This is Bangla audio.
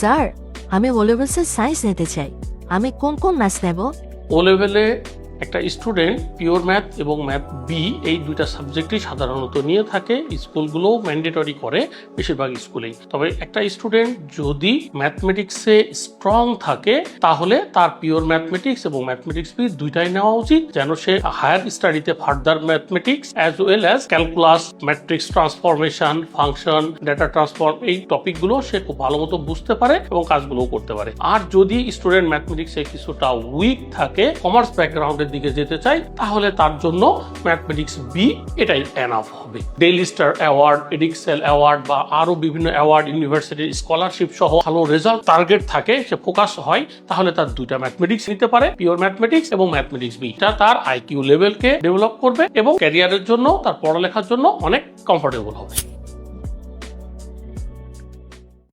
স্যার আমি ও লেভেলসে সায়েন্স নিতে চাই, আমি কোন কোন ম্যাথস নেব? ও লেভেলে একটা স্টুডেন্ট পিওর ম্যাথ এবং ম্যাথ বি এই দুইটা সাবজেক্টই সাধারণত নিয়ে থাকে। স্কুলগুলোও ম্যান্ডেটরি করে বেশিরভাগ স্কুলেই। তবে একটা স্টুডেন্ট যদি ম্যাথমেটিক্সে স্ট্রং থাকে তাহলে তার পিওর ম্যাথমেটিক্স এবং ম্যাথমেটিক্স বি দুইটাই নেওয়া উচিত, যেন সে হায়ার স্টাডিতে further mathematics as well as calculus, matrix transformation, function, data transform এই টপিকগুলো সে খুব ভালো মতো বুঝতে পারে এবং কাজগুলোও করতে পারে। আর যদি স্টুডেন্ট ম্যাথমেটিক্সে কিছুটা উইক থাকে, কমার্স ব্যাকগ্রাউন্ডের দিকে যেতে চাই, তাহলে তার জন্য ম্যাথমেটিক্স বি এটাই এনাফ হবে। ডেইলি স্টার অ্যাওয়ার্ড, এডিক্সেল অ্যাওয়ার্ড বা আরো বিভিন্ন অ্যাওয়ার্ড, ইউনিভার্সিটির স্কলারশিপ সহ ভালো রেজাল্ট টার্গেট থাকে, সে ফোকাস হয়, তাহলে তার দুইটা ম্যাথমেটিক্স নিতে পারে, পিওর ম্যাথমেটিক্স এবং ম্যাথমেটিক্স বি। এটা তার আইকিউ লেভেলকে ডেভেলপ করবে এবং ক্যারিয়ারের জন্য, তার পড়ালেখার জন্য অনেক কমফোর্টেবল হবে।